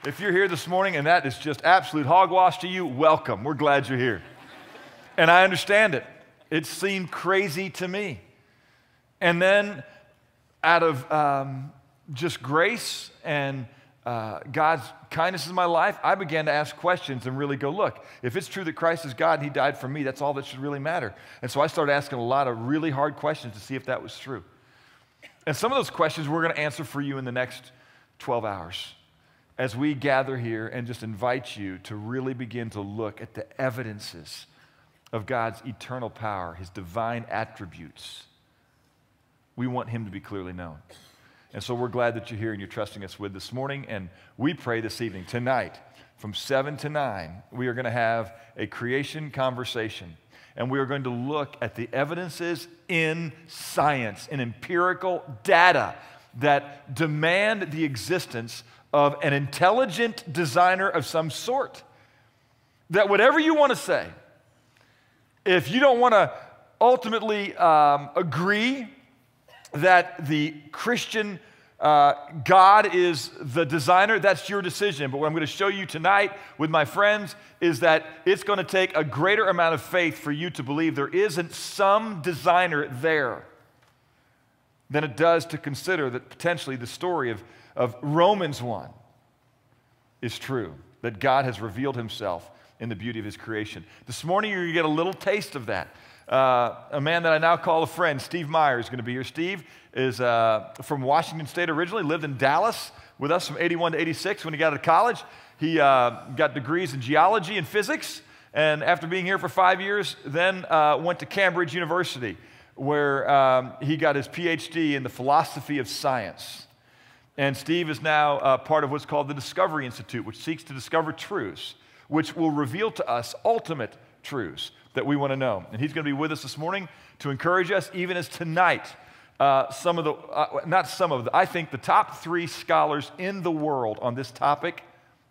If you're here this morning and that is just absolute hogwash to you, welcome. We're glad you're here. And I understand it. It seemed crazy to me. And then out of just grace and God's kindness in my life, I began to ask questions and really go, look, if it's true that Christ is God and he died for me, that's all that should really matter. And so I started asking a lot of really hard questions to see if that was true. And some of those questions we're going to answer for you in the next 12 hours as we gather here and just invite you to really begin to look at the evidences of God's eternal power, his divine attributes. We want him to be clearly known. And so we're glad that you're here and you're trusting us with this morning. And we pray this evening, tonight, from 7 to 9, we are going to have a creation conversation. And we are going to look at the evidences in science, in empirical data that demand the existence of an intelligent designer of some sort. That whatever you want to say, if you don't want to ultimately agree that the Christian God is the designer, that's your decision. But what I'm going to show you tonight with my friends is that it's going to take a greater amount of faith for you to believe there isn't some designer there than it does to consider that potentially the story of Romans 1 is true, that God has revealed himself in the beauty of his creation. This morning, you're going to get a little taste of that. A man that I now call a friend, Steve Meyer, is going to be here. Steve is from Washington State originally, lived in Dallas with us from 81 to 86 when he got out of college. He got degrees in geology and physics, and after being here for 5 years, then went to Cambridge University, where he got his PhD in the philosophy of science. And Steve is now part of what's called the Discovery Institute, which seeks to discover truths, which will reveal to us ultimate truths that we want to know. And he's going to be with us this morning to encourage us, even as tonight, I think the top 3 scholars in the world on this topic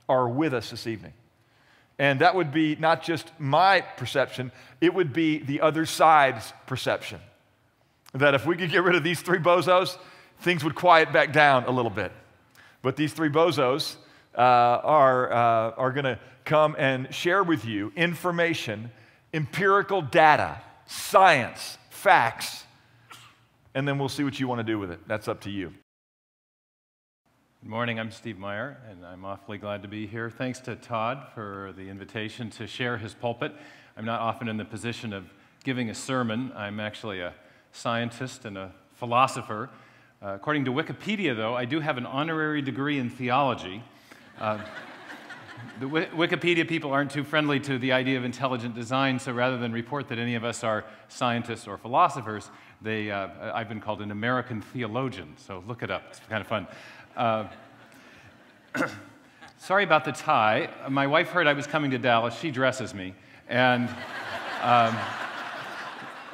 are with us this evening. And that would be not just my perception, it would be the other side's perception. That if we could get rid of these 3 bozos, things would quiet back down a little bit. But these 3 bozos are going to come and share with you information, empirical data, science, facts, and then we'll see what you want to do with it. That's up to you. Good morning, I'm Steve Meyer, and I'm awfully glad to be here. Thanks to Todd for the invitation to share his pulpit. I'm not often in the position of giving a sermon. I'm actually a scientist and a philosopher. According to Wikipedia, though, I do have an honorary degree in theology. The Wikipedia people aren't too friendly to the idea of intelligent design, so rather than report that any of us are scientists or philosophers, I've been called an American theologian, so look it up. It's kind of fun. Sorry about the tie. My wife heard I was coming to Dallas. She dresses me, and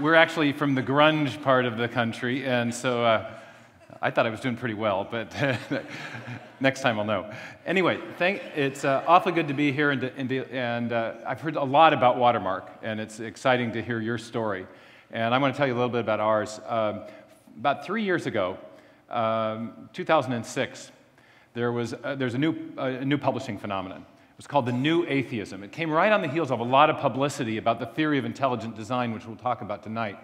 we're actually from the grunge part of the country, and so I thought I was doing pretty well, but next time I'll know. Anyway, it's awfully good to be here, and I've heard a lot about Watermark, and it's exciting to hear your story. And I want to tell you a little bit about ours. About 3 years ago, 2006, there's a new publishing phenomenon. It was called the New Atheism. It came right on the heels of a lot of publicity about the theory of intelligent design, which we'll talk about tonight.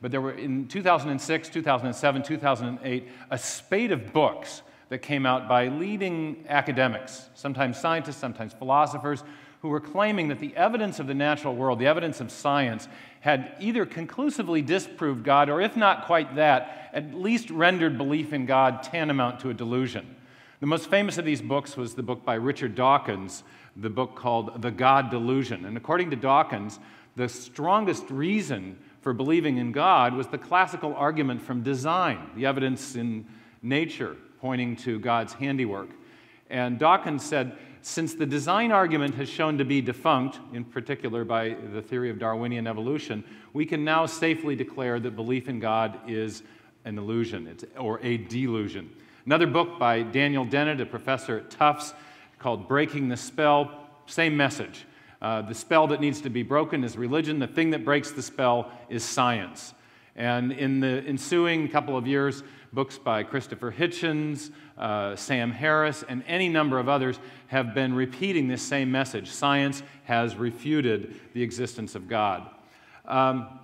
But there were, in 2006, 2007, 2008, a spate of books that came out by leading academics, sometimes scientists, sometimes philosophers, who were claiming that the evidence of the natural world, the evidence of science, had either conclusively disproved God, or if not quite that, at least rendered belief in God tantamount to a delusion. The most famous of these books was the book by Richard Dawkins, the book called The God Delusion. And according to Dawkins, the strongest reason for believing in God was the classical argument from design, the evidence in nature pointing to God's handiwork. And Dawkins said, since the design argument has shown to be defunct, in particular by the theory of Darwinian evolution, we can now safely declare that belief in God is an illusion, or a delusion. Another book by Daniel Dennett, a professor at Tufts, called Breaking the Spell, same message. The spell that needs to be broken is religion. The thing that breaks the spell is science. And in the ensuing couple of years, books by Christopher Hitchens, Sam Harris, and any number of others have been repeating this same message. Science has refuted the existence of God. Now,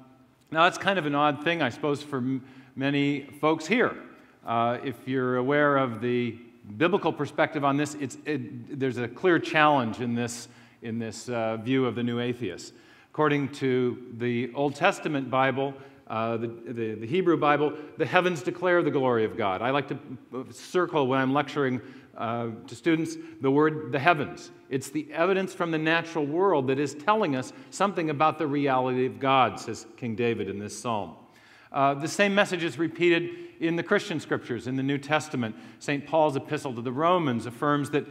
that's kind of an odd thing, I suppose, for many folks here. If you're aware of the biblical perspective on this, there's a clear challenge in this view of the new atheists. According to the Old Testament Bible, the Hebrew Bible, the heavens declare the glory of God. I like to circle when I'm lecturing to students the word the heavens. It's the evidence from the natural world that is telling us something about the reality of God, says King David in this psalm. The same message is repeated in the Christian scriptures in the New Testament. St. Paul's epistle to the Romans affirms that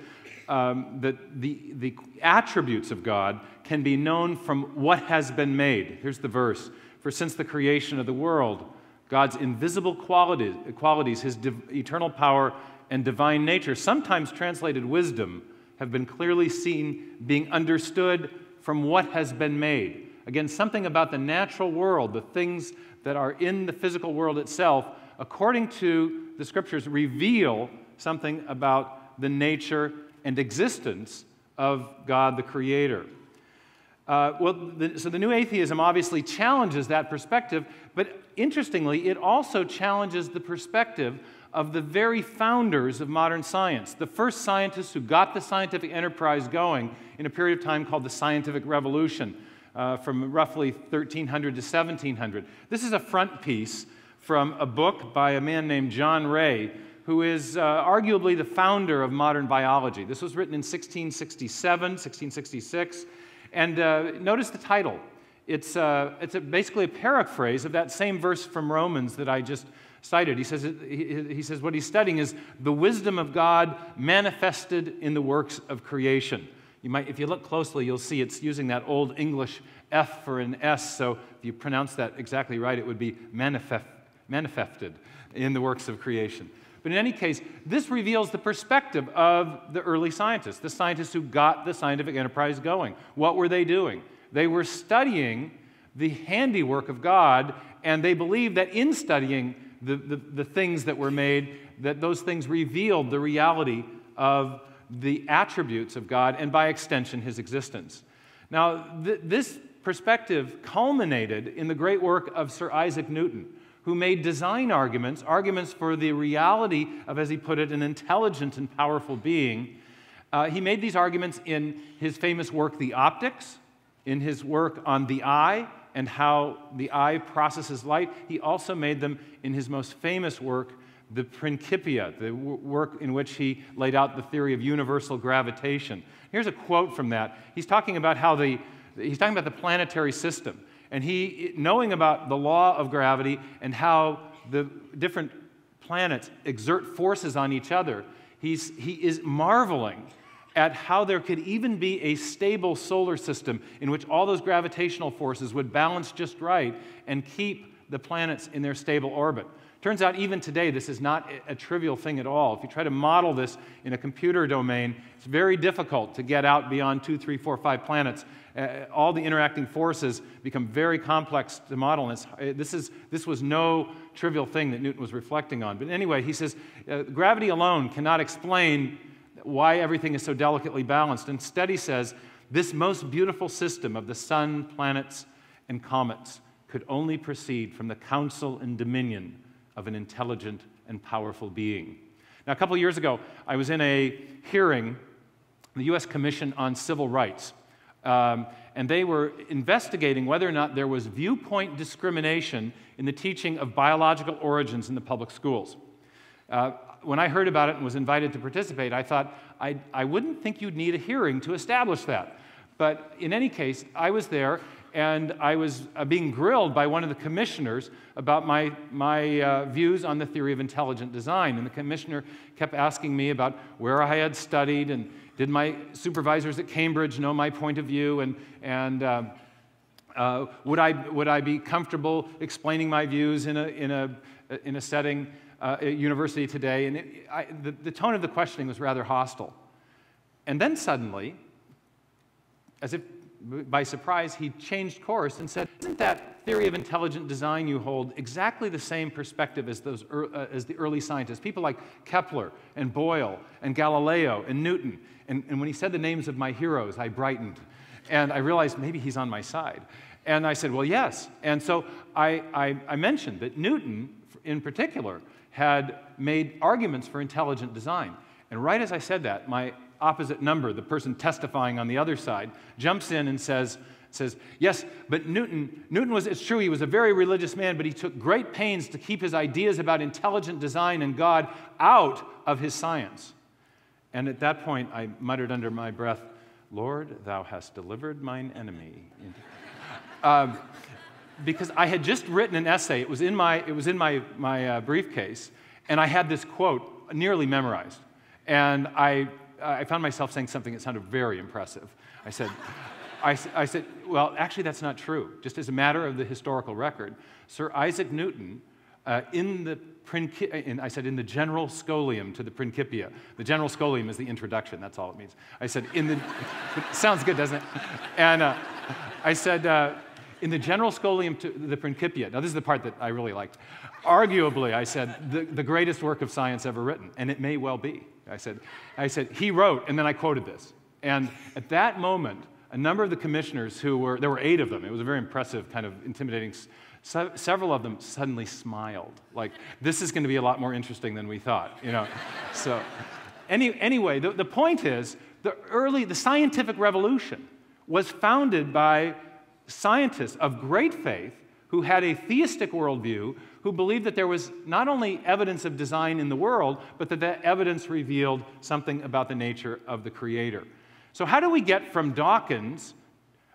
the attributes of God can be known from what has been made. Here's the verse. For since the creation of the world, God's invisible qualities, his eternal power and divine nature, sometimes translated wisdom, have been clearly seen being understood from what has been made. Again, something about the natural world, the things that are in the physical world itself, according to the scriptures, reveal something about the nature and existence of God the Creator. So the new atheism obviously challenges that perspective, but interestingly, it also challenges the perspective of the very founders of modern science, the first scientists who got the scientific enterprise going in a period of time called the Scientific Revolution, from roughly 1300 to 1700. This is a front piece from a book by a man named John Ray, who is arguably the founder of modern biology. This was written in 1667, 1666. And notice the title. It's basically a paraphrase of that same verse from Romans that I just cited. He says what he's studying is the wisdom of God manifested in the works of creation. If you look closely, you'll see it's using that old English F for an S, so if you pronounce that exactly right, it would be manifested in the works of creation. But in any case, this reveals the perspective of the early scientists, the scientists who got the scientific enterprise going. What were they doing? They were studying the handiwork of God, and they believed that in studying the things that were made, that those things revealed the reality of the attributes of God, and by extension, his existence. Now, this perspective culminated in the great work of Sir Isaac Newton, who made design arguments for the reality of, as he put it, an intelligent and powerful being. He made these arguments in his famous work, The Optics, in his work on the eye and how the eye processes light. He also made them in his most famous work, the Principia, the work in which he laid out the theory of universal gravitation. Here's a quote from that. He's talking about the planetary system. And he, knowing about the law of gravity and how the different planets exert forces on each other, he is marveling at how there could even be a stable solar system in which all those gravitational forces would balance just right and keep the planets in their stable orbit. Turns out even today this is not a trivial thing at all. If you try to model this in a computer domain, it's very difficult to get out beyond 2, 3, 4, 5 planets. All the interacting forces become very complex to model. And this was no trivial thing that Newton was reflecting on. But anyway, he says, gravity alone cannot explain why everything is so delicately balanced. Instead, he says, this most beautiful system of the sun, planets, and comets could only proceed from the counsel and dominion of an intelligent and powerful being. Now, a couple of years ago, I was in a hearing, the U.S. Commission on Civil Rights, and they were investigating whether or not there was viewpoint discrimination in the teaching of biological origins in the public schools. When I heard about it and was invited to participate, I thought, I wouldn't think you'd need a hearing to establish that. But in any case, I was there, and I was being grilled by one of the commissioners about my views on the theory of intelligent design. And the commissioner kept asking me about where I had studied, and did my supervisors at Cambridge know my point of view, and would I be comfortable explaining my views in a setting at university today? And the tone of the questioning was rather hostile. And then suddenly, as if by surprise, he changed course and said, isn't that theory of intelligent design you hold exactly the same perspective as the early scientists, people like Kepler and Boyle and Galileo and Newton? And when he said the names of my heroes, I brightened. And I realized maybe he's on my side. And I said, well, yes. And so I mentioned that Newton, in particular, had made arguments for intelligent design. And right as I said that, my opposite number, the person testifying on the other side, jumps in and says, yes, but Newton was, it's true, he was a very religious man, but he took great pains to keep his ideas about intelligent design and God out of his science. And at that point, I muttered under my breath, Lord, thou hast delivered mine enemy. Because I had just written an essay. It was in my briefcase, and I had this quote nearly memorized. And I found myself saying something that sounded very impressive. I said, well, actually, that's not true. Just as a matter of the historical record, Sir Isaac Newton, in the general scholium to the Principia. The general scholium is the introduction. That's all it means. I said, sounds good, doesn't it? And I said, in the general scholium to the Principia. Now, this is the part that I really liked. Arguably, I said, the greatest work of science ever written, and it may well be. I said, he wrote, and then I quoted this. And at that moment, a number of the commissioners there were 8 of them. It was a very impressive, kind of intimidating. Several of them suddenly smiled, like, this is going to be a lot more interesting than we thought, you know. So anyway, the point is, the scientific revolution was founded by scientists of great faith who had a theistic worldview, who believed that there was not only evidence of design in the world, but that evidence revealed something about the nature of the Creator. So how do we get from Dawkins,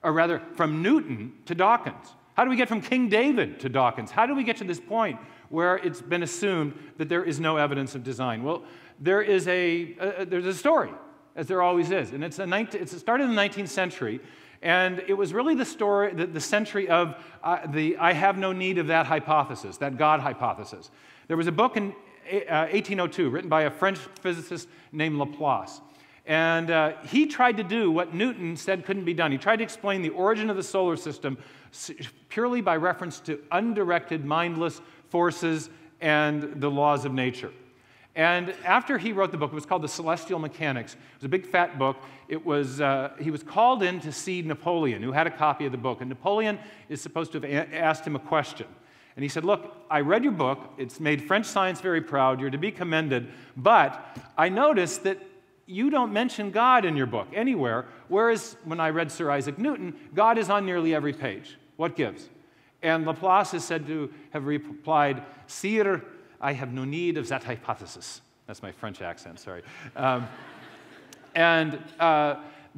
or rather from Newton to Dawkins? How do we get from King David to Dawkins? How do we get to this point where it's been assumed that there is no evidence of design? Well, there's a story, as there always is, and it started in the 19th century, and it was really the century of the I have no need of that hypothesis, that God hypothesis. There was a book in 1802 written by a French physicist named Laplace. And he tried to do what Newton said couldn't be done. He tried to explain the origin of the solar system purely by reference to undirected, mindless forces and the laws of nature. And after he wrote the book, it was called The Celestial Mechanics. It was a big, fat book. He was called in to see Napoleon, who had a copy of the book. And Napoleon is supposed to have asked him a question. And he said, look, I read your book. It's made French science very proud. You're to be commended. But I noticed that you don't mention God in your book anywhere, whereas when I read Sir Isaac Newton, God is on nearly every page. What gives? And Laplace is said to have replied, Sire, I have no need of that hypothesis. That's my French accent, sorry.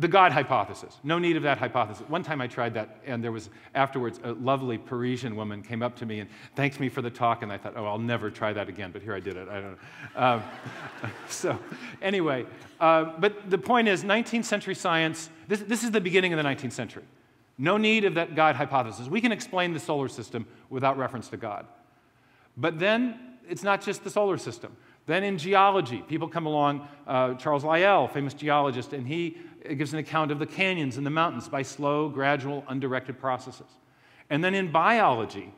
The God hypothesis, no need of that hypothesis. One time I tried that, and there was afterwards a lovely Parisian woman came up to me and thanked me for the talk, and I thought, oh, I'll never try that again, but here I did it. I don't know. So anyway, but the point is, 19th century science, this is the beginning of the 19th century. No need of that God hypothesis. We can explain the solar system without reference to God. But then it's not just the solar system. Then in geology, people come along, Charles Lyell, famous geologist, and he gives an account of the canyons and the mountains by slow, gradual, undirected processes. And then in biology,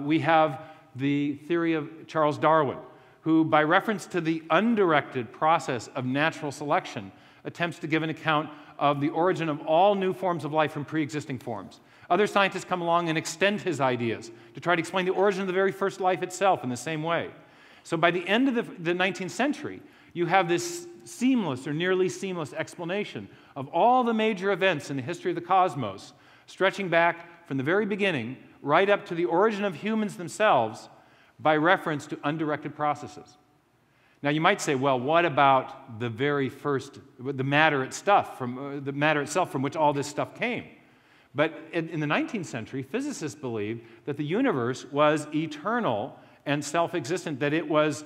we have the theory of Charles Darwin, who, by reference to the undirected process of natural selection, attempts to give an account of the origin of all new forms of life from pre-existing forms. Other scientists come along and extend his ideas to try to explain the origin of the very first life itself in the same way. So by the end of the 19th century, you have this seamless or nearly seamless explanation of all the major events in the history of the cosmos, stretching back from the very beginning right up to the origin of humans themselves by reference to undirected processes. Now you might say, well, what about the very first, the matter itself from which all this stuff came? But in the 19th century, physicists believed that the universe was eternal and self-existent, that it was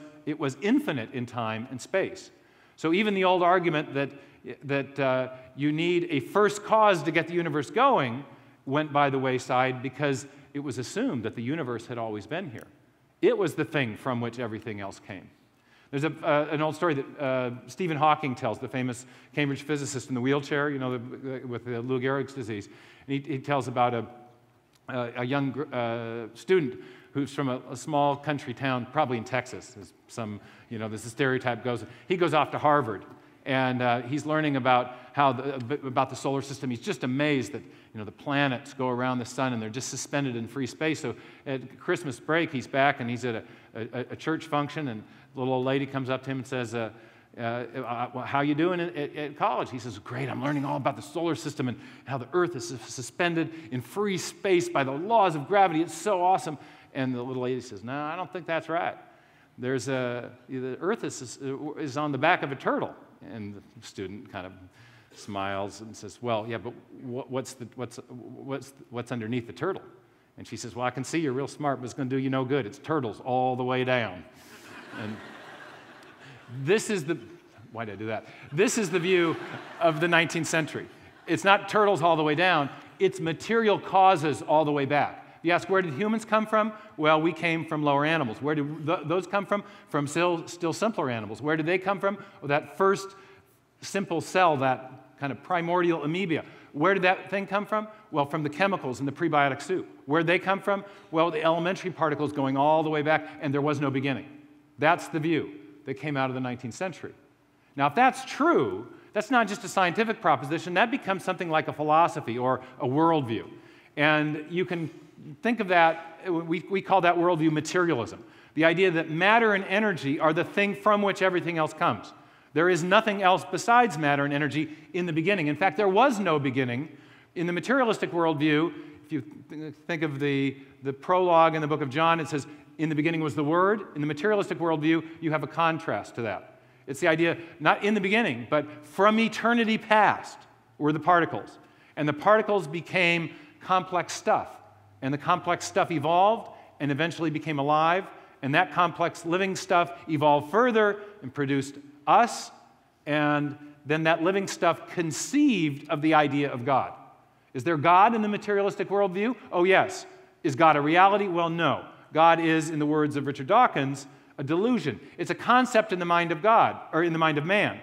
infinite in time and space. So even the old argument that you need a first cause to get the universe going went by the wayside because it was assumed that the universe had always been here. It was the thing from which everything else came. There's an old story that Stephen Hawking tells, the famous Cambridge physicist in the wheelchair, you know, with the Lou Gehrig's disease. And he tells about a young student who's from a small country town, probably in Texas. There's some, you know, this stereotype goes. He goes off to Harvard, and he's learning about about the solar system. He's just amazed that, you know, the planets go around the sun and they're just suspended in free space. So at Christmas break, he's back and he's at a church function, and the little old lady comes up to him and says, how you doing at college? He says, great, I'm learning all about the solar system and how the Earth is suspended in free space by the laws of gravity. It's so awesome. And the little lady says, no, I don't think that's right. The Earth is on the back of a turtle. And the student kind of smiles and says, well, yeah, but what's underneath the turtle? And she says, well, I can see you're real smart, but it's going to do you no good. It's turtles all the way down. And this is the, why did I do that? This is the view of the 19th century. It's not turtles all the way down, it's material causes all the way back. You ask, where did humans come from? Well, we came from lower animals. Where did those come from? From still simpler animals. Where did they come from? Well, that first simple cell, that kind of primordial amoeba. Where did that thing come from? Well, from the chemicals in the prebiotic soup. Where did they come from? Well, the elementary particles going all the way back, and there was no beginning. That's the view that came out of the 19th century. Now, if that's true, that's not just a scientific proposition. That becomes something like a philosophy or a worldview. And you can think of that, we call that worldview materialism. The idea that matter and energy are the thing from which everything else comes. There is nothing else besides matter and energy in the beginning. In fact, there was no beginning. In the materialistic worldview, if you think of the prologue in the book of John, it says, in the beginning was the Word. In the materialistic worldview, you have a contrast to that. It's the idea, not in the beginning, but from eternity past were the particles. And the particles became complex stuff. And the complex stuff evolved and eventually became alive. And that complex living stuff evolved further and produced us. And then that living stuff conceived of the idea of God. Is there God in the materialistic worldview? Oh, yes. Is God a reality? Well, no. God is, in the words of Richard Dawkins, a delusion. It's a concept in the mind of God, or in the mind of man.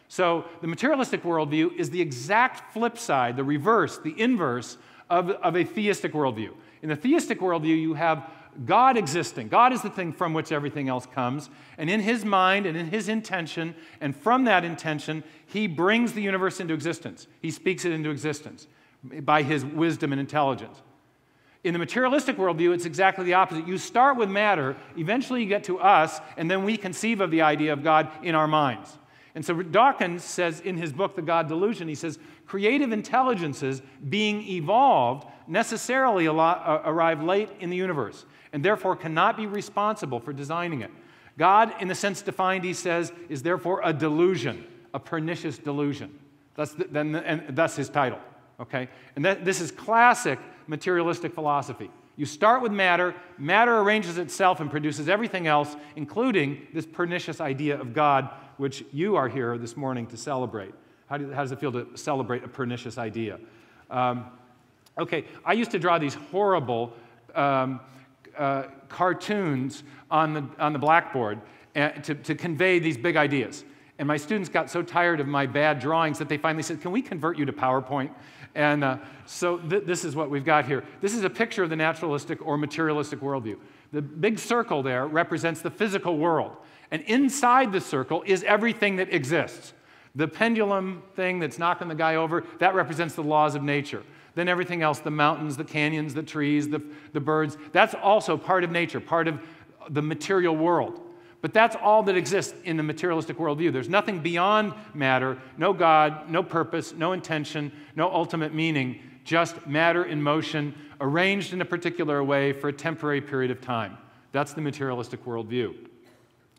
So the materialistic worldview is the exact flip side, the reverse, the inverse of a theistic worldview. In the theistic worldview, you have God existing. God is the thing from which everything else comes. And in his mind and in his intention, and from that intention, he brings the universe into existence. He speaks it into existence by his wisdom and intelligence. In the materialistic worldview, it's exactly the opposite. You start with matter, eventually you get to us, and then we conceive of the idea of God in our minds. And so Dawkins says in his book, The God Delusion, he says, creative intelligences being evolved necessarily arrive late in the universe, and therefore cannot be responsible for designing it. God, in the sense defined, he says, is therefore a delusion, a pernicious delusion. And that's his title. Okay? And this is classic materialistic philosophy. You start with matter, matter arranges itself and produces everything else, including this pernicious idea of God, which you are here this morning to celebrate. How does it feel to celebrate a pernicious idea? Okay, I used to draw these horrible cartoons on the blackboard to convey these big ideas. And my students got so tired of my bad drawings that they finally said, can we convert you to PowerPoint? And so this is what we've got here. This is a picture of the naturalistic or materialistic worldview. The big circle there represents the physical world. And inside the circle is everything that exists. The pendulum thing that's knocking the guy over, that represents the laws of nature. Then everything else, the mountains, the canyons, the trees, the birds, that's also part of nature, part of the material world. But that's all that exists in the materialistic worldview. There's nothing beyond matter, no God, no purpose, no intention, no ultimate meaning, just matter in motion, arranged in a particular way for a temporary period of time. That's the materialistic worldview.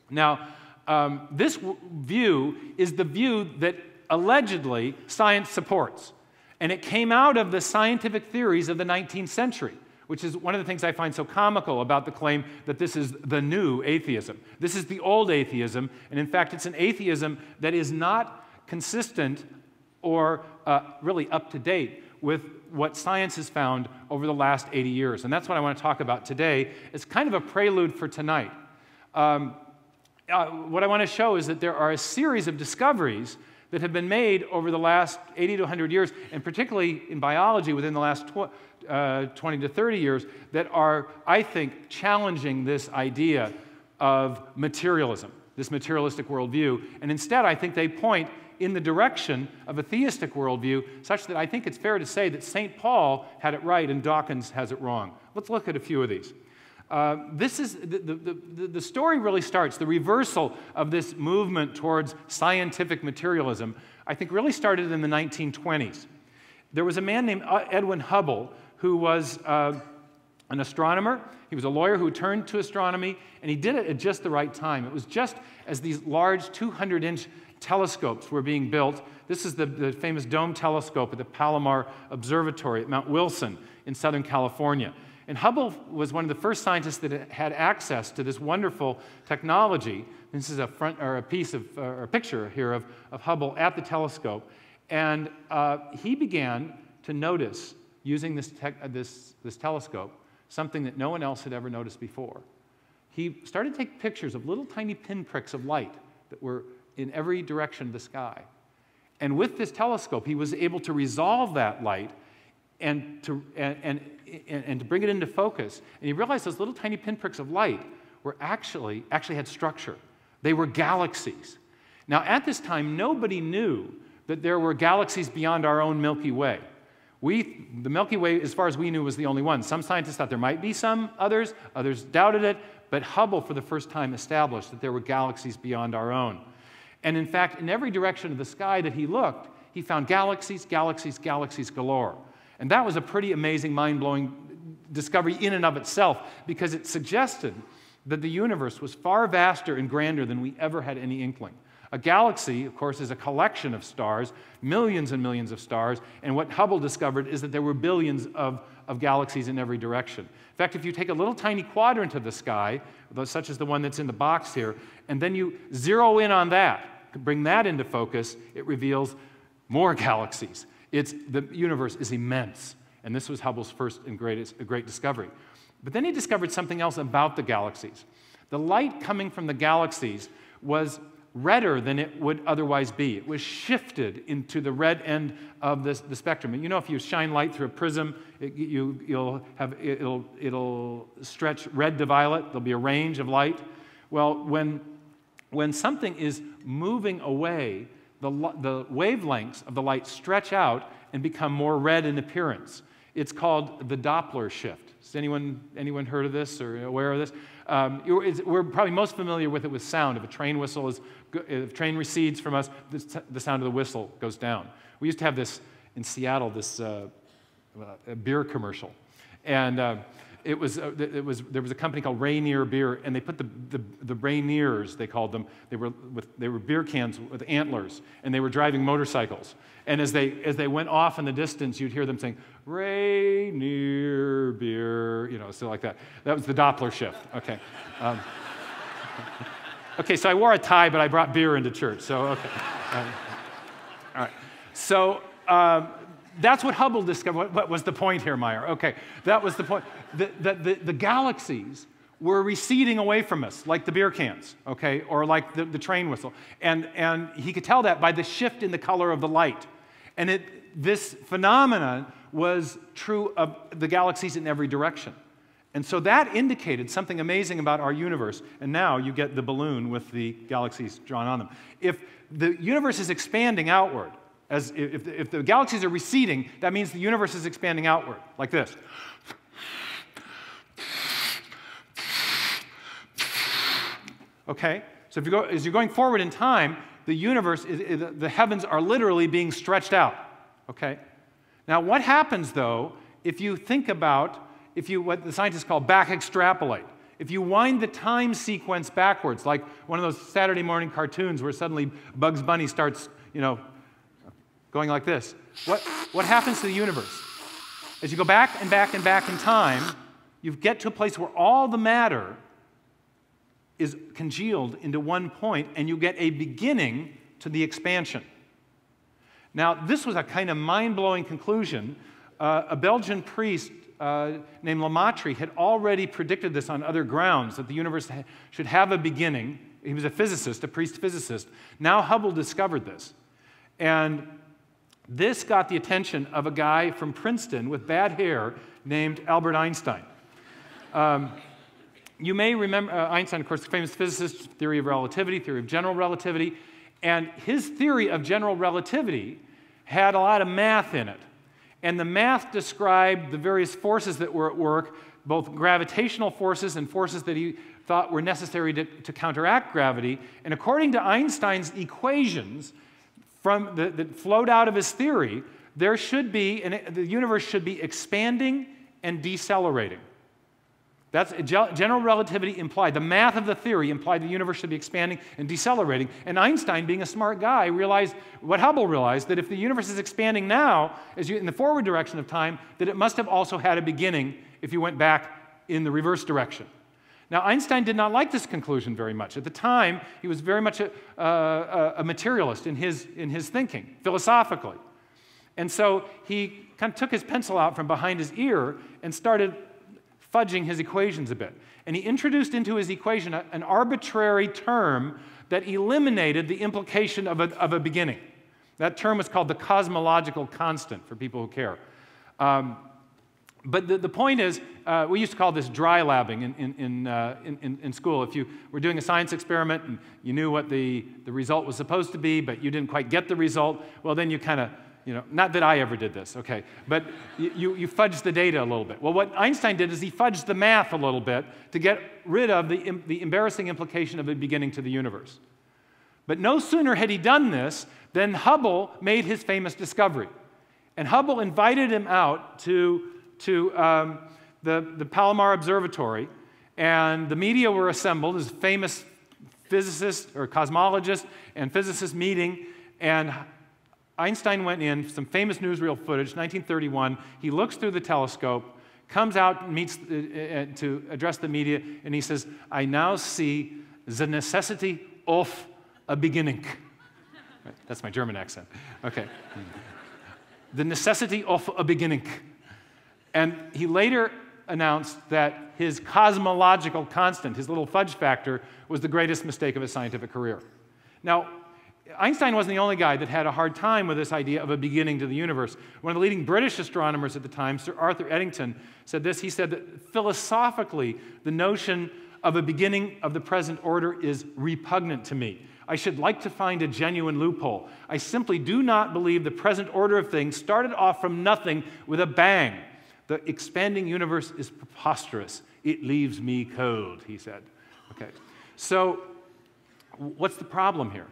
Now, this view is the view that allegedly science supports. And it came out of the scientific theories of the 19th century, which is one of the things I find so comical about the claim that this is the new atheism. This is the old atheism, and in fact, it's an atheism that is not consistent or really up to date with what science has found over the last 80 years. And that's what I want to talk about today. It's kind of a prelude for tonight. what I want to show is that there are a series of discoveries that have been made over the last 80 to 100 years, and particularly in biology within the last 20 to 30 years, that are, I think, challenging this idea of materialism, this materialistic worldview. And instead, I think they point in the direction of a theistic worldview, such that I think it's fair to say that St. Paul had it right and Dawkins has it wrong. Let's look at a few of these. This is the story really starts, the reversal of this movement towards scientific materialism, I think really started in the 1920s. There was a man named Edwin Hubble who was an astronomer. He was a lawyer who turned to astronomy, and he did it at just the right time. It was just as these large 200-inch telescopes were being built. This is the famous dome telescope at the Palomar Observatory at Mount Wilson in Southern California. And Hubble was one of the first scientists that had access to this wonderful technology. This is a picture here of Hubble at the telescope. And he began to notice, using this telescope, something that no one else had ever noticed before. He started to take pictures of little tiny pinpricks of light that were in every direction of the sky. And with this telescope, he was able to resolve that light and to bring it into focus. And he realized those little tiny pinpricks of light were actually had structure. They were galaxies. Now, at this time, nobody knew that there were galaxies beyond our own Milky Way. The Milky Way, as far as we knew, was the only one. Some scientists thought there might be some others doubted it, but Hubble, for the first time, established that there were galaxies beyond our own. And in fact, in every direction of the sky that he looked, he found galaxies, galaxies, galaxies galore. And that was a pretty amazing, mind-blowing discovery in and of itself, because it suggested that the universe was far vaster and grander than we ever had any inkling. A galaxy, of course, is a collection of stars, millions and millions of stars, and what Hubble discovered is that there were billions of galaxies in every direction. In fact, if you take a little tiny quadrant of the sky, such as the one that's in the box here, and then you zero in on that, bring that into focus, it reveals more galaxies. The universe is immense, and this was Hubble's first and great discovery. But then he discovered something else about the galaxies. The light coming from the galaxies was redder than it would otherwise be. It was shifted into the red end of the spectrum. And you know, if you shine light through a prism, it'll stretch red to violet. There'll be a range of light. Well, when something is moving away, the wavelengths of the light stretch out and become more red in appearance. It's called the Doppler shift. Has anyone heard of this or aware of this? We're probably most familiar with it with sound. If a train recedes from us, the sound of the whistle goes down. We used to have this in Seattle, this beer commercial, and there was a company called Rainier Beer, and they put the Rainiers, they called them. They were beer cans with antlers, and they were driving motorcycles. And as they went off in the distance, you'd hear them saying, Rainier Beer, so like that. That was the Doppler shift. Okay. Okay, so I wore a tie, but I brought beer into church. So okay. All right. So. That's what Hubble discovered. What was the point here, Meyer? Okay, that was the point. The galaxies were receding away from us, like the beer cans, okay, or like the train whistle. And he could tell that by the shift in the color of the light. And this phenomenon was true of the galaxies in every direction. And so that indicated something amazing about our universe. And now you get the balloon with the galaxies drawn on them. If the universe is expanding outward, if the galaxies are receding, that means the universe is expanding outward, like this. Okay? So as you're going forward in time, the universe, the heavens are literally being stretched out. Okay? Now, what happens, though, if you think about, what the scientists call back extrapolate? If you wind the time sequence backwards, like one of those Saturday morning cartoons where suddenly Bugs Bunny starts, going like this. What happens to the universe? As you go back and back and back in time, you get to a place where all the matter is congealed into one point, and you get a beginning to the expansion. Now, this was a kind of mind-blowing conclusion. A Belgian priest named Lamatrie had already predicted this on other grounds, that the universe should have a beginning. He was a physicist, a priest physicist. Now Hubble discovered this. And this got the attention of a guy from Princeton with bad hair named Albert Einstein. You may remember Einstein, of course, the famous physicist, theory of relativity, theory of general relativity. And his theory of general relativity had a lot of math in it. And the math described the various forces that were at work, both gravitational forces and forces that he thought were necessary to counteract gravity. And according to Einstein's equations that flowed out of his theory, there should be, the universe should be expanding and decelerating. That's general relativity implied. The math of the theory implied the universe should be expanding and decelerating. And Einstein, being a smart guy, realized what Hubble realized, that if the universe is expanding now, in the forward direction of time, that it must have also had a beginning if you went back in the reverse direction. Now, Einstein did not like this conclusion very much. At the time, he was very much a materialist in his thinking, philosophically. And so he kind of took his pencil out from behind his ear and started fudging his equations a bit. And he introduced into his equation an arbitrary term that eliminated the implication of a beginning. That term was called the cosmological constant, for people who care. But the point is, we used to call this dry labbing in school. If you were doing a science experiment and you knew what the result was supposed to be, but you didn't quite get the result, well, then you kind of, not that I ever did this, okay, but you fudged the data a little bit. Well, what Einstein did is he fudged the math a little bit to get rid of the embarrassing implication of a beginning to the universe. But no sooner had he done this than Hubble made his famous discovery. And Hubble invited him out to the Palomar Observatory, and the media were assembled. As famous physicists or cosmologists and physicists meeting, and Einstein went in, some famous newsreel footage, 1931. He looks through the telescope, comes out and meets to address the media, and he says, "I now see the necessity of a beginning." That's my German accent. Okay. The necessity of a beginning. And he later announced that his cosmological constant, his little fudge factor, was the greatest mistake of his scientific career. Now, Einstein wasn't the only guy that had a hard time with this idea of a beginning to the universe. One of the leading British astronomers at the time, Sir Arthur Eddington, said this. He said that philosophically, the notion of a beginning of the present order is repugnant to me. I should like to find a genuine loophole. I simply do not believe the present order of things started off from nothing with a bang. The expanding universe is preposterous. It leaves me cold, he said. Okay. So what's the problem here?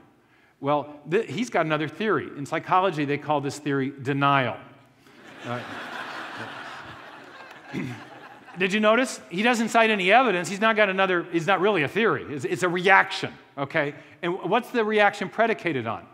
Well, he's got another theory. In psychology, they call this theory denial. Did you notice? He doesn't cite any evidence. He's not really a theory. It's a reaction, okay? And what's the reaction predicated on?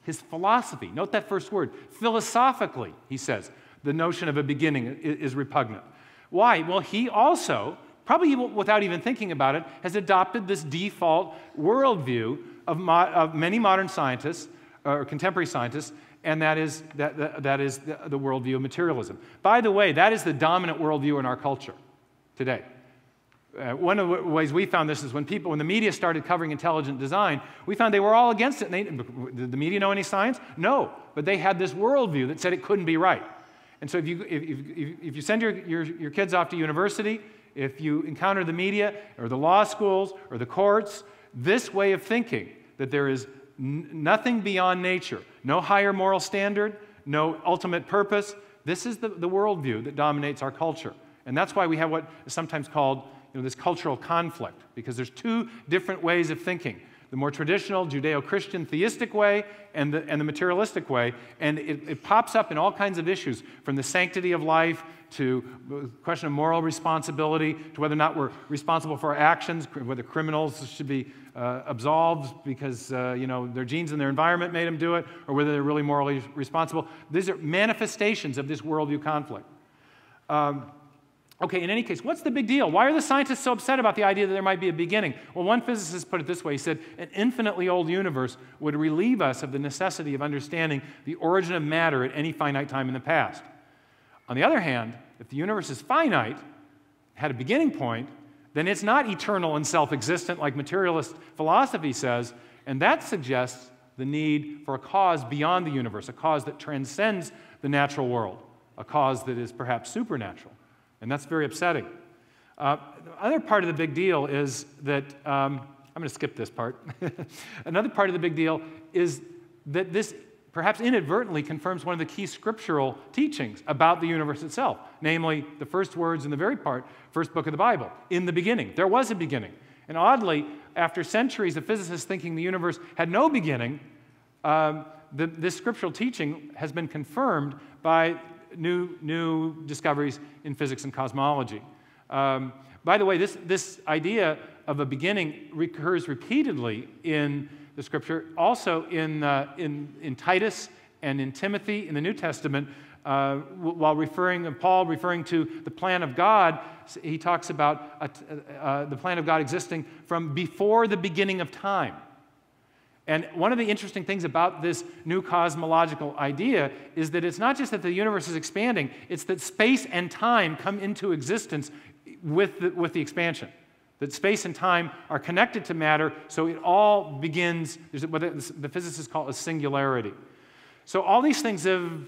His philosophy. Note that first word. Philosophically, he says, the notion of a beginning is repugnant. Why? Well, he also, probably without even thinking about it, has adopted this default worldview of many modern scientists, or contemporary scientists, and that is the worldview of materialism. By the way, that is the dominant worldview in our culture today. One of the ways we found this is when the media started covering intelligent design, we found they were all against it. Did the media know any science? No, but they had this worldview that said it couldn't be right. And so if you send your kids off to university, if you encounter the media or the law schools or the courts, this way of thinking, that there is nothing beyond nature, no higher moral standard, no ultimate purpose, this is the worldview that dominates our culture. And that's why we have what is sometimes called this cultural conflict, because there's two different ways of thinking. The more traditional Judeo-Christian theistic way and the materialistic way, and it pops up in all kinds of issues, from the sanctity of life to the question of moral responsibility, to whether or not we're responsible for our actions, whether criminals should be absolved because their genes and their environment made them do it, or whether they're really morally responsible. These are manifestations of this worldview conflict. Okay, in any case, what's the big deal? Why are the scientists so upset about the idea that there might be a beginning? Well, one physicist put it this way. He said, an infinitely old universe would relieve us of the necessity of understanding the origin of matter at any finite time in the past. On the other hand, If the universe is finite, had a beginning point, then it's not eternal and self-existent like materialist philosophy says, and that suggests the need for a cause beyond the universe, a cause that transcends the natural world, a cause that is perhaps supernatural. And that's very upsetting. The other part of the big deal is that, I'm going to skip this part. Another part of the big deal is that this perhaps inadvertently confirms one of the key scriptural teachings about the universe itself, namely the first words in the very first book of the Bible, in the beginning. There was a beginning. And oddly, after centuries of physicists thinking the universe had no beginning, this scriptural teaching has been confirmed by new discoveries in physics and cosmology. By the way, this idea of a beginning recurs repeatedly in the Scripture, also in Titus and in Timothy in the New Testament. While Paul referring to the plan of God, he talks about the plan of God existing from before the beginning of time. And one of the interesting things about this new cosmological idea is that it's not just that the universe is expanding, it's that space and time come into existence with the expansion. That space and time are connected to matter, so it all begins, what the physicists call a singularity. So all these things have,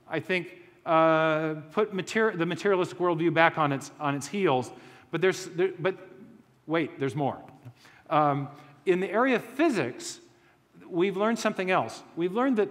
I think, put the materialistic worldview back on its heels, but wait, there's more. In the area of physics, we've learned something else. We've learned that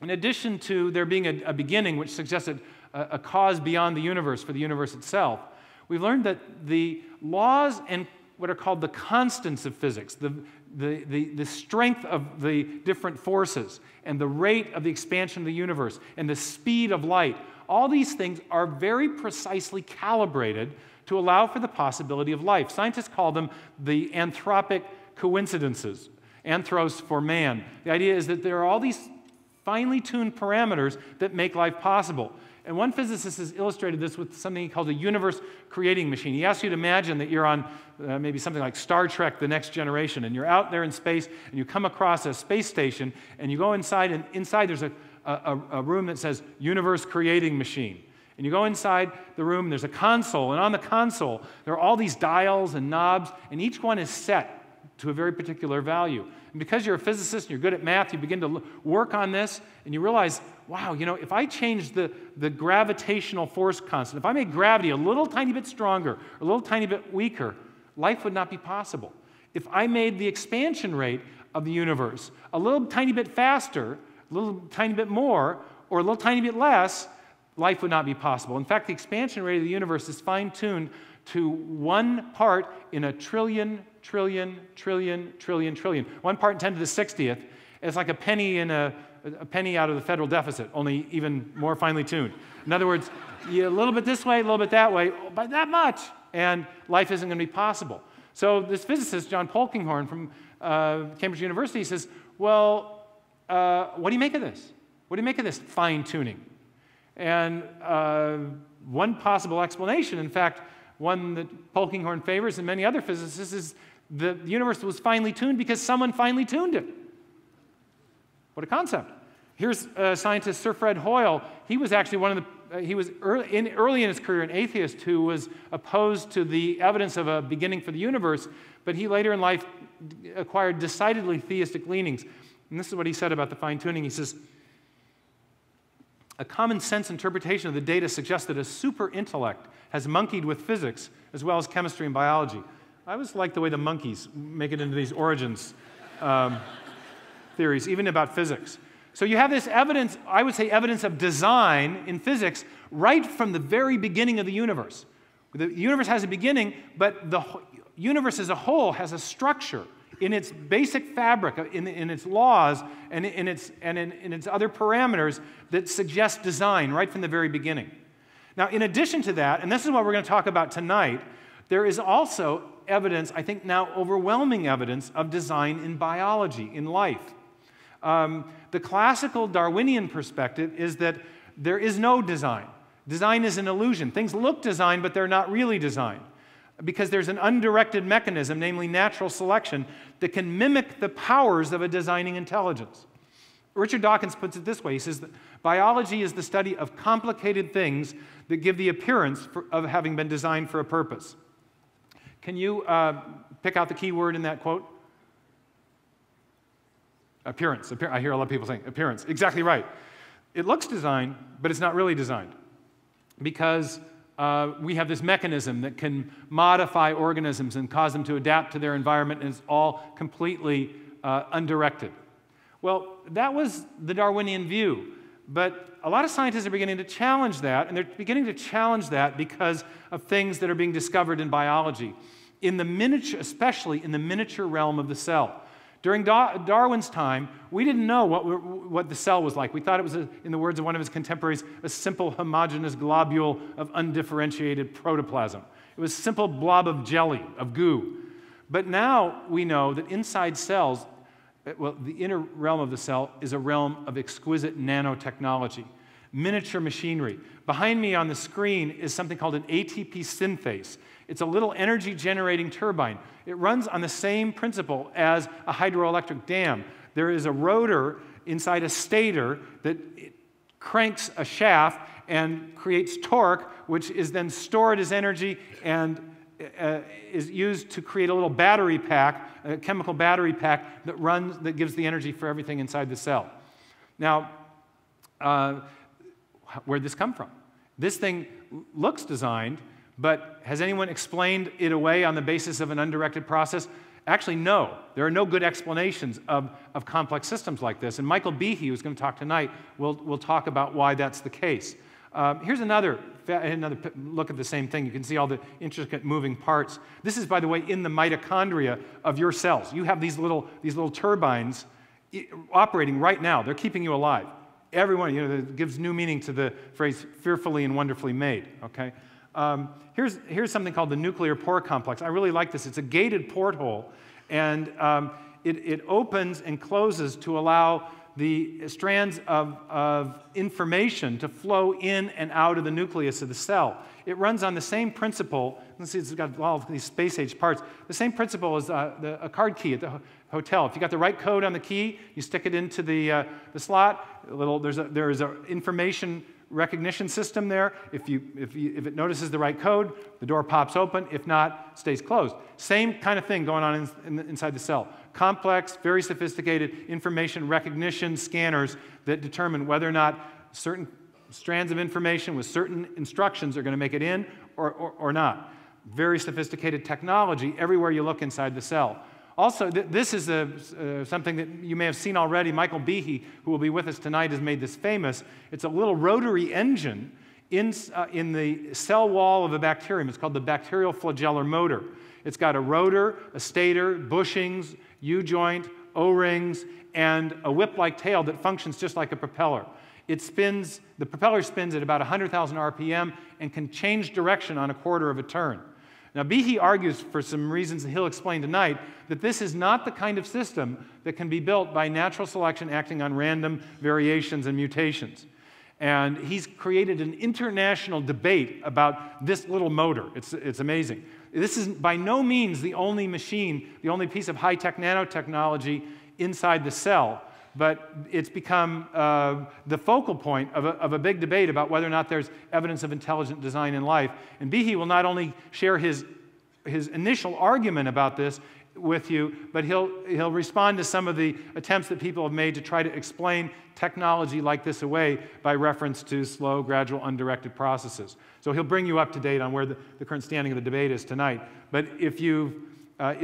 in addition to there being a beginning, which suggested a cause beyond the universe for the universe itself, we've learned that the laws and what are called the constants of physics, the strength of the different forces and the rate of the expansion of the universe and the speed of light, all these things are very precisely calibrated to allow for the possibility of life. Scientists call them the anthropic coincidences, anthros for man. The idea is that there are all these finely tuned parameters that make life possible. And one physicist has illustrated this with something he calls a universe creating machine. He asks you to imagine that you're on maybe something like Star Trek: The Next Generation, and you're out there in space, and you come across a space station, and you go inside, and inside there's a room that says universe creating machine. And you go inside the room, and there's a console, and on the console there are all these dials and knobs, and each one is set to a very particular value. And because you're a physicist and you're good at math, you begin to work on this, and you realize, wow, if I change the gravitational force constant, if I make gravity a little tiny bit stronger, a little tiny bit weaker, life would not be possible. If I made the expansion rate of the universe a little tiny bit faster, a little tiny bit more, or a little tiny bit less, life would not be possible. In fact, the expansion rate of the universe is fine-tuned to 1 part in a trillion, trillion, trillion, trillion, trillion. 1 part in 10 to the 60th. It's like a penny in a penny out of the federal deficit, only even more finely tuned. In other words, a little bit this way, a little bit that way, by that much, and life isn't going to be possible. So this physicist, John Polkinghorne from Cambridge University, says, well, what do you make of this? What do you make of this fine-tuning? And one possible explanation, in fact, one that Polkinghorne favors and many other physicists, is the universe was finely tuned because someone finely tuned it. What a concept. Here's scientist Sir Fred Hoyle. He was actually he was early in his career an atheist who was opposed to the evidence of a beginning for the universe, but he later in life acquired decidedly theistic leanings. And this is what he said about the fine-tuning. He says, a common sense interpretation of the data suggests that a super intellect has monkeyed with physics as well as chemistry and biology. I always like the way the monkeys make it into these origins theories, even about physics. So you have this evidence, I would say evidence of design in physics right from the very beginning of the universe. The universe has a beginning, but the universe as a whole has a structure in its basic fabric, in its laws, and in its other parameters that suggest design right from the very beginning. Now, in addition to that, and this is what we're going to talk about tonight, there is also evidence, I think now overwhelming evidence, of design in biology, in life. The classical Darwinian perspective is that there is no design. Design is an illusion. Things look designed, but they're not really designed, because there's an undirected mechanism, namely natural selection, that can mimic the powers of a designing intelligence. Richard Dawkins puts it this way. He says that biology is the study of complicated things that give the appearance of having been designed for a purpose. Can you pick out the key word in that quote? Appearance. I hear a lot of people saying appearance. Exactly right. It looks designed, but it's not really designed, because we have this mechanism that can modify organisms and cause them to adapt to their environment, and it's all completely undirected. Well, that was the Darwinian view, but a lot of scientists are beginning to challenge that, and they're beginning to challenge that because of things that are being discovered in biology, in the miniature, especially in the miniature realm of the cell. During Darwin's time, we didn't know what the cell was like. We thought it was, in the words of one of his contemporaries, a simple homogeneous globule of undifferentiated protoplasm. It was a simple blob of jelly, of goo. But now we know that inside cells, well, the inner realm of the cell is a realm of exquisite nanotechnology, miniature machinery. Behind me on the screen is something called an ATP synthase. It's a little energy-generating turbine. It runs on the same principle as a hydroelectric dam. There is a rotor inside a stator that cranks a shaft and creates torque, which is then stored as energy and is used to create a little battery pack, a chemical battery pack that gives the energy for everything inside the cell. Now, where'd this come from? This thing looks designed, but has anyone explained it away on the basis of an undirected process? Actually, no. There are no good explanations of complex systems like this. And Michael Behe, who's going to talk tonight, will talk about why that's the case. Here's another look at the same thing. You can see all the intricate moving parts. This is, by the way, in the mitochondria of your cells. You have these little turbines operating right now. They're keeping you alive. Everyone, that gives new meaning to the phrase "fearfully and wonderfully made." Okay. Here's something called the nuclear pore complex. I really like this. It's a gated porthole, and it opens and closes to allow the strands of information to flow in and out of the nucleus of the cell. It runs on the same principle. Let's see, it's got all of these space-age parts. The same principle as a card key at the hotel. If you got the right code on the key, you stick it into the slot. There is an information recognition system there. If it notices the right code, the door pops open. If not, it stays closed. Same kind of thing going on inside the cell. Complex, very sophisticated information recognition scanners that determine whether or not certain strands of information with certain instructions are going to make it in or not. Very sophisticated technology everywhere you look inside the cell. Also, this is something that you may have seen already. Michael Behe, who will be with us tonight, has made this famous. It's a little rotary engine in the cell wall of a bacterium. It's called the bacterial flagellar motor. It's got a rotor, a stator, bushings, U-joint, O-rings, and a whip-like tail that functions just like a propeller. The propeller spins at about 100,000 RPM and can change direction on a quarter of a turn. Now, Behe argues, for some reasons that he'll explain tonight, that this is not the kind of system that can be built by natural selection acting on random variations and mutations. And he's created an international debate about this little motor. It's amazing. This is by no means the only machine, the only piece of high-tech nanotechnology inside the cell, but it's become the focal point of a big debate about whether or not there's evidence of intelligent design in life. And Behe will not only share his initial argument about this with you, but he'll respond to some of the attempts that people have made to try to explain technology like this away by reference to slow, gradual, undirected processes. So he'll bring you up to date on where the current standing of the debate is tonight. But if you're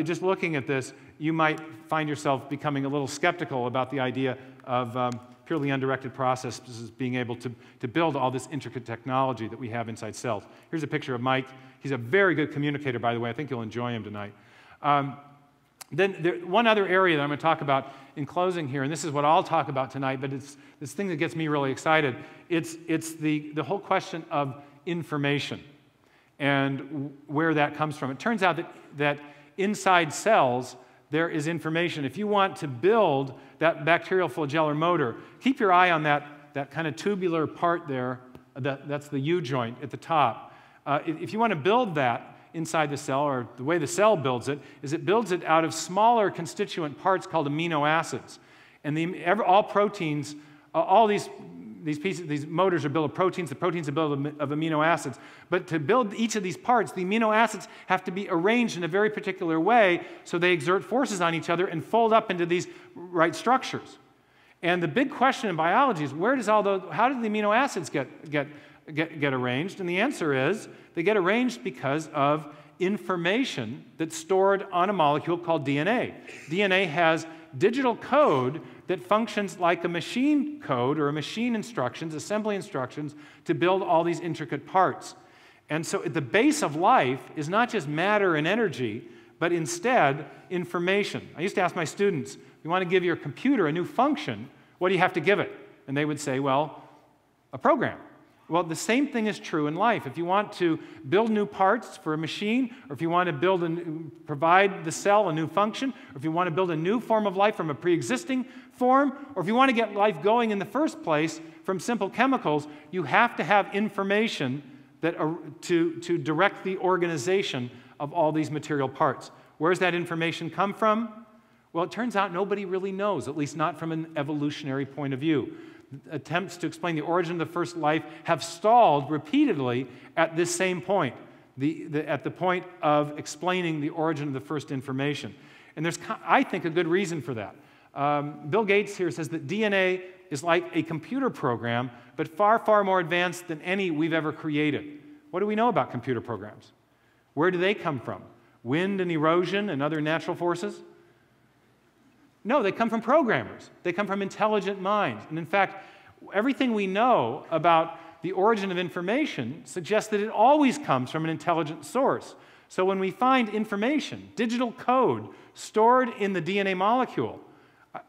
just looking at this, you might find yourself becoming a little skeptical about the idea of purely undirected processes being able to build all this intricate technology that we have inside cells. Here's a picture of Mike. He's a very good communicator, by the way. I think you'll enjoy him tonight. Then one other area that I'm going to talk about in closing here, and this is what I'll talk about tonight, but it's this thing that gets me really excited. It's the whole question of information and where that comes from. It turns out that inside cells, there is information. If you want to build that bacterial flagellar motor, keep your eye on that kind of tubular part there. That's the U-joint at the top. If you want to build that inside the cell, or the way the cell builds it, is it builds it out of smaller constituent parts called amino acids. And all proteins, all these these motors are built of proteins, the proteins are built of amino acids. But to build each of these parts, the amino acids have to be arranged in a very particular way so they exert forces on each other and fold up into these right structures. And the big question in biology is how do the amino acids get arranged? And the answer is they get arranged because of information that's stored on a molecule called DNA. DNA has digital code that functions like a machine code or a machine instructions, assembly instructions, to build all these intricate parts. And so at the base of life is not just matter and energy, but instead information. I used to ask my students, if you want to give your computer a new function, what do you have to give it? And they would say, well, a program. Well, the same thing is true in life. If you want to build new parts for a machine, or if you want to provide the cell a new function, or if you want to build a new form of life from a pre-existing form, or if you want to get life going in the first place from simple chemicals, you have to have information to direct the organization of all these material parts. Where does that information come from? Well, it turns out nobody really knows, at least not from an evolutionary point of view. Attempts to explain the origin of the first life have stalled repeatedly at this same point, at the point of explaining the origin of the first information. And there's, I think, a good reason for that. Bill Gates here says that DNA is like a computer program, but far, far more advanced than any we've ever created. What do we know about computer programs? Where do they come from? Wind and erosion and other natural forces? No, they come from programmers. They come from intelligent minds. And in fact, everything we know about the origin of information suggests that it always comes from an intelligent source. So when we find information, digital code, stored in the DNA molecule,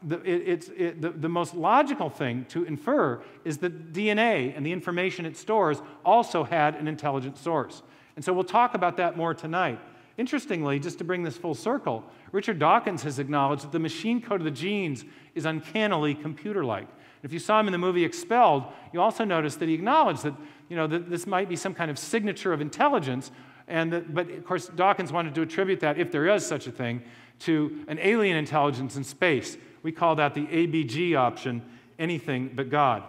the most logical thing to infer is that DNA and the information it stores also had an intelligent source. And so we'll talk about that more tonight. Interestingly, just to bring this full circle, Richard Dawkins has acknowledged that the machine code of the genes is uncannily computer-like. If you saw him in the movie Expelled, you also notice that he acknowledged that, that this might be some kind of signature of intelligence, but of course Dawkins wanted to attribute that, if there is such a thing, to an alien intelligence in space. We call that the ABG option, anything but God.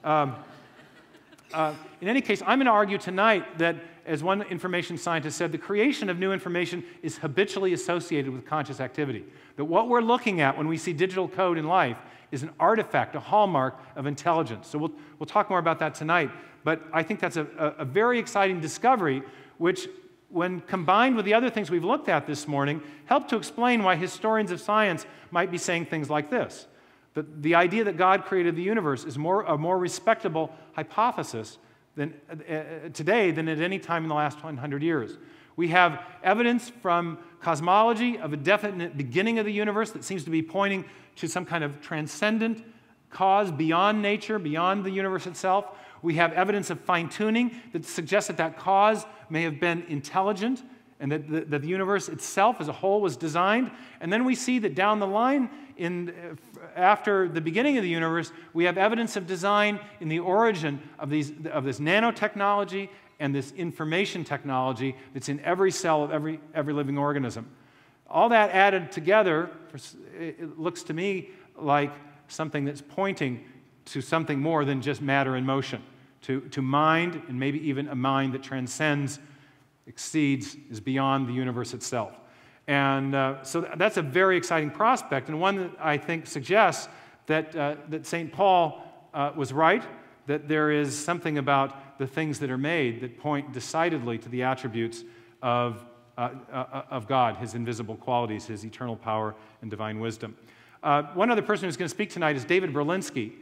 In any case, I'm going to argue tonight that, as one information scientist said, the creation of new information is habitually associated with conscious activity. That what we're looking at when we see digital code in life is an artifact, a hallmark of intelligence. So we'll talk more about that tonight. But I think that's a very exciting discovery, which, when combined with the other things we've looked at this morning, help to explain why historians of science might be saying things like this. That the idea that God created the universe is a more respectable hypothesis today than at any time in the last 100 years. We have evidence from cosmology of a definite beginning of the universe that seems to be pointing to some kind of transcendent cause beyond nature, beyond the universe itself. We have evidence of fine-tuning that suggests that cause may have been intelligent and that the universe itself as a whole was designed. And then we see that down the line, after the beginning of the universe, we have evidence of design in the origin of this nanotechnology and this information technology that's in every cell of every living organism. All that added together, it looks to me like something that's pointing to something more than just matter and motion, to mind, and maybe even a mind that transcends, exceeds, is beyond the universe itself. And so that's a very exciting prospect, and one that I think suggests that St. Paul was right, that there is something about the things that are made that point decidedly to the attributes of God, his invisible qualities, his eternal power and divine wisdom. One other person who's going to speak tonight is David Berlinski.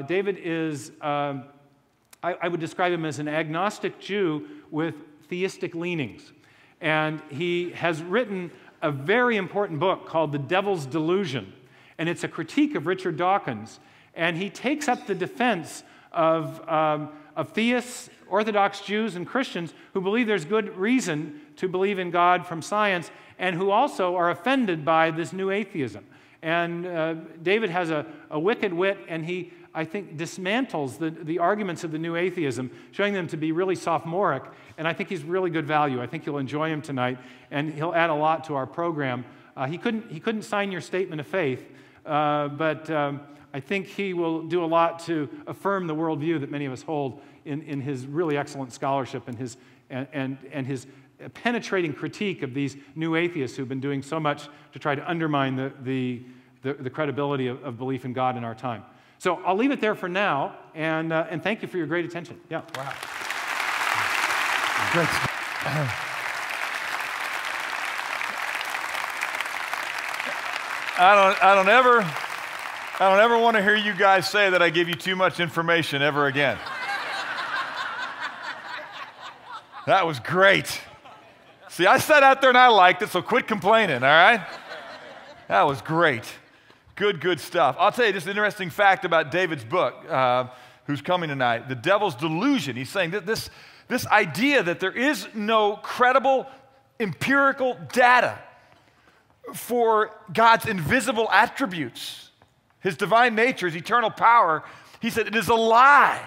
David is, I would describe him as an agnostic Jew with theistic leanings. And he has written a very important book called The Devil's Delusion. And it's a critique of Richard Dawkins. And he takes up the defense of theists, Orthodox Jews, and Christians who believe there's good reason to believe in God from science, and who also are offended by this new atheism. And David has a wicked wit, and he, I think, dismantles the arguments of the new atheism, showing them to be really sophomoric, and I think he's really good value. I think you'll enjoy him tonight, and he'll add a lot to our program. He couldn't sign your statement of faith, but I think he will do a lot to affirm the worldview that many of us hold in his really excellent scholarship and his penetrating critique of these new atheists who've been doing so much to try to undermine the credibility of belief in God in our time. So I'll leave it there for now, and thank you for your great attention. Yeah. Wow. Great. I don't ever want to hear you guys say that I give you too much information ever again. That was great. See, I sat out there and I liked it, so quit complaining, all right? That was great. Good stuff. I'll tell you just an interesting fact about David's book, who's coming tonight, The Devil's Delusion. He's saying that this idea that there is no credible empirical data for God's invisible attributes, his divine nature, his eternal power, he said it is a lie.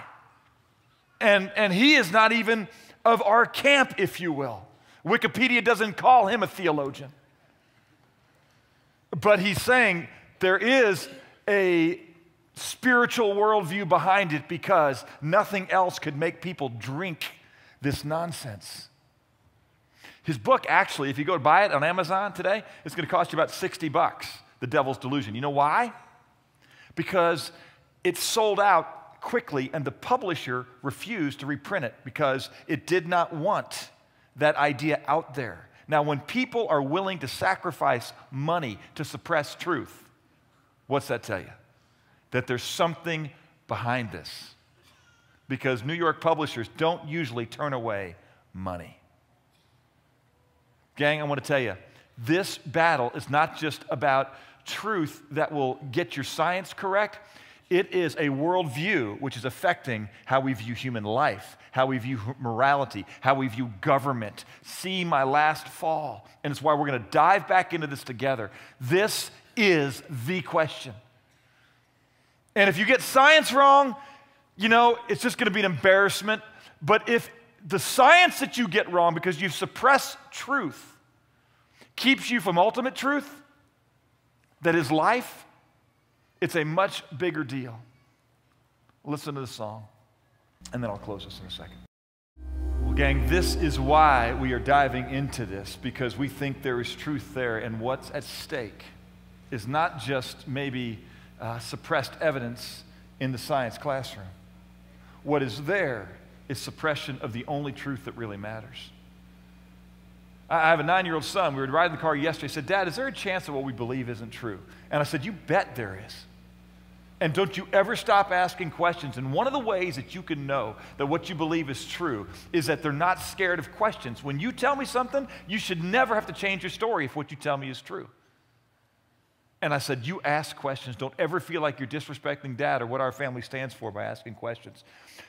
And he is not even of our camp, if you will. Wikipedia doesn't call him a theologian. But he's saying there is a spiritual worldview behind it because nothing else could make people drink this nonsense. His book, actually, if you go to buy it on Amazon today, it's going to cost you about $60, The Devil's Delusion. You know why? Because it sold out quickly and the publisher refused to reprint it because it did not want that idea out there. Now, when people are willing to sacrifice money to suppress truth, what's that tell you? That there's something behind this. Because New York publishers don't usually turn away money. Gang, I want to tell you, this battle is not just about truth that will get your science correct. It is a worldview which is affecting how we view human life, how we view morality, how we view government. See my last fall. And it's why we're going to dive back into this together. This is the question. And if you get science wrong, you know, it's just going to be an embarrassment. But if the science that you get wrong because you suppress truth keeps you from ultimate truth, that is life, it's a much bigger deal. Listen to the song, and then I'll close this in a second. Well, gang, this is why we are diving into this, because we think there is truth there, and what's at stake is not just maybe suppressed evidence in the science classroom. What is there is suppression of the only truth that really matters. I have a 9-year-old son. We were riding the car yesterday. He said, Dad, is there a chance that what we believe isn't true? And I said, you bet there is. And don't you ever stop asking questions. And one of the ways that you can know that what you believe is true is that they're not scared of questions. When you tell me something, you should never have to change your story if what you tell me is true. And I said, you ask questions. Don't ever feel like you're disrespecting Dad or what our family stands for by asking questions.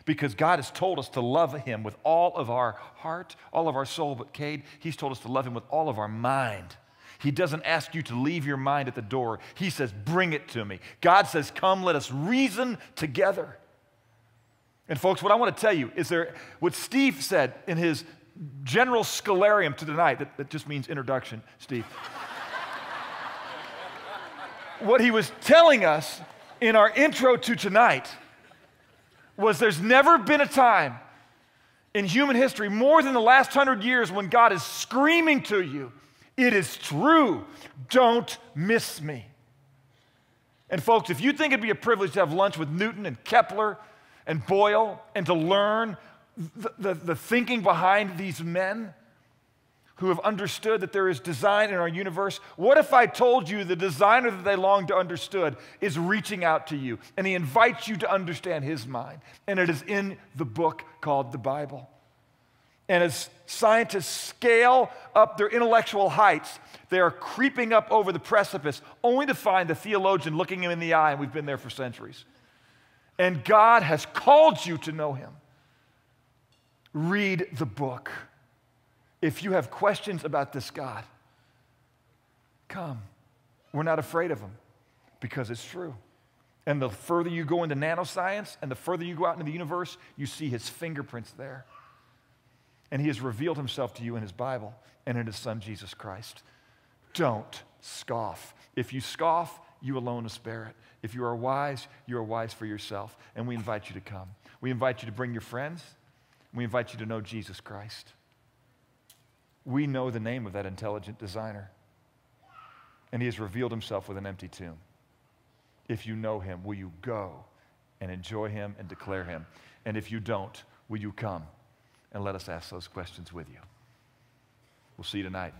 Because God has told us to love him with all of our heart, all of our soul. But Cade, he's told us to love him with all of our mind. He doesn't ask you to leave your mind at the door. He says, bring it to me. God says, come, let us reason together. And folks, what I want to tell you is what Steve said in his general scholarium to tonight, that just means introduction, Steve. What he was telling us in our intro to tonight was there's never been a time in human history more than the last 100 years when God is screaming to you, it is true, don't miss me. And folks, if you think it'd be a privilege to have lunch with Newton and Kepler and Boyle and to learn the thinking behind these men who have understood that there is design in our universe, what if I told you the designer that they long to understood is reaching out to you and he invites you to understand his mind, and it is in the book called the Bible. And as scientists scale up their intellectual heights, they are creeping up over the precipice only to find the theologian looking him in the eye, and we've been there for centuries. And God has called you to know him. Read the book. If you have questions about this God, come. We're not afraid of him because it's true. And the further you go into nanoscience and the further you go out into the universe, you see his fingerprints there. And he has revealed himself to you in his Bible and in his Son, Jesus Christ. Don't scoff. If you scoff, you alone will spare it. If you are wise for yourself. And we invite you to come. We invite you to bring your friends. We invite you to know Jesus Christ. We know the name of that intelligent designer. And he has revealed himself with an empty tomb. If you know him, will you go and enjoy him and declare him? And if you don't, will you come and let us ask those questions with you? We'll see you tonight.